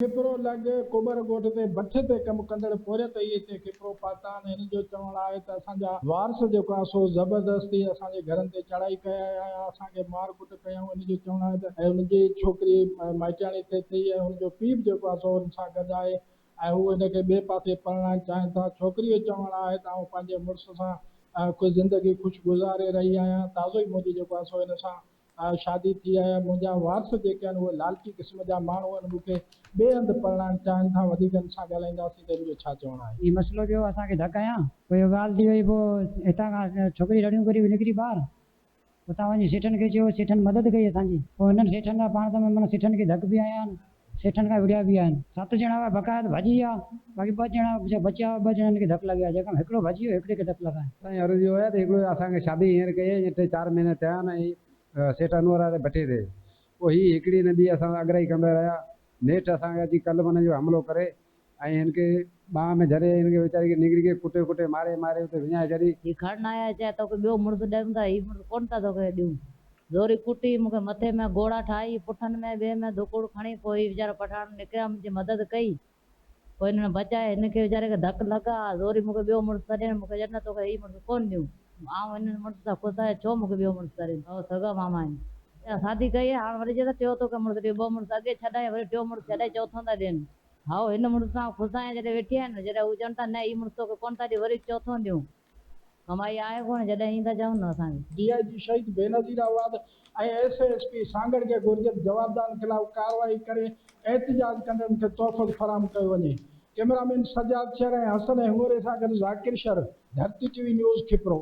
खिपरो लॻ कुबर ॻोठ ते भठ ते कमु कंदड़ पोरियत ई ते खिपरो पातान हिन जो चवणु आहे त असांजा वारस जेको आहे सो ज़बरदस्ती असांजे घरनि ते चढ़ाई कया ऐं असांखे मार कुट कयूं। हिन जो चवणु आहे त ऐं हुनजी छोकिरी माइटाणी थिए थी ऐं हुनजो पीउ जेको आहे सो हुन सां गॾु आहे ऐं हू हिनखे ॿिए पासे पढ़ाइणु चाहिनि था। छोकिरीअ जो चवणु आहे त आउं पंहिंजे मुड़ुस सां कुझु ज़िंदगी ख़ुशि गुज़ारे रही आहियां। ताज़ो ई मुंहिंजी जेको आहे सो हिन सां शादी थी आहे। मुंहिंजा वारस जेके आहिनि उहे लालची क़िस्म जा माण्हू आहिनि, मूंखे ॿिए हंधि पढ़ाइणु चाहिनि था। वधीक सां ॻाल्हाईंदासीं त इनजो छा चवणु आहे। ये मसलो जो असांखे धक आहियां कोई ॻाल्हि थी वई, पोइ हितां खां छोकिरी रड़ियूं करी निकिरी ॿाहिरि, हुतां वञी सेठनि खे चयो, सेठनि मदद कई असांजी। पोइ हिननि सेठनि खां पाण त माना सेठनि खे धक बि आया आहिनि, सेठनि खां विड़िया बि आहिनि। 7 ॼणा हुआ बक़ायद भॼी विया, बाक़ी 2 ॼणा बचिया, 2 ॼणनि खे धक लॻिया। जेका हिकिड़ो भॼी वियो, हिकिड़े खे धक लॻाए। असांजी अर्ज़ी हुया त हिकिड़ो असांखे शादी हींअर कई आहे, 3-4 महीना थिया आहिनि ऐं सेठ अनवर वारे भट्टे ते। पोइ हीअ हिकिड़ी न ॿी असां अॻिराई कंदा रहिया। नेठि असांखे अची कल्ह मन जो हमिलो करे ऐं हिनखे बांह में धरे, हिनखे वीचारी खे निकिरी खे कुटे कुटे मारे मारे उते विञाए छॾी। ही खड़न आया चाहे तोखे ॿियो मुड़ुसु ॾियूं था, ही मुड़ुसु कोन था तोखे ॾियूं। ज़ोरी कुटी, मूंखे मथे में गोड़ा ठाही, पुठनि में ॿिए में धुकुड़ खणी। पोइ वीचारो पठाण निकिरिया, मुंहिंजी मदद कई। पोइ हिननि बचाए, हिनखे वीचारे खे धक लॻा। ज़ोरी मूंखे ॿियो मुड़ुसु तॾहिं मूंखे चवनि तोखे ही मुड़ुसु कोन ॾियूं। आउं हिननि मुड़ुस सां ख़ुशि आहियां, छो मूंखे ॿियो मुड़ुसु तरे। सगा मामा आहिनि, शादी कई आहे, हाणे वरी चए टियों तोखे मुड़ुसु ॾियूं। 2 मुड़ुस अॻे छॾाए, वरी टियों मुड़ुसु छॾाए, चौथों था ॾियनि। हा हिन मुड़ुस सां ख़ुशि आहियां जॾहिं वेठी आहिनि, जॾहिं हू चवनि था न ही मुड़ुसु तोखे कोन था ॾियूं, वरी चौथों ॾियूं। कमाई आहे कोन जॾहिं ईंदा चवनि न असांखे। DIG शहीद बेनज़ीर आवाज़ ऐं SASP सागर खे घुर्जे जवाबदारनि ख़िलाफ़ कार्रवाई करे एहतिजाज कंदड़नि खे तोहफ़ो फराहम कयो वञे। कैमरामैन सजाद शर ऐं हसन ऐं हुमरे सां गॾु ज़ाकिर शर, धरती TV न्यूज़ खिपरो।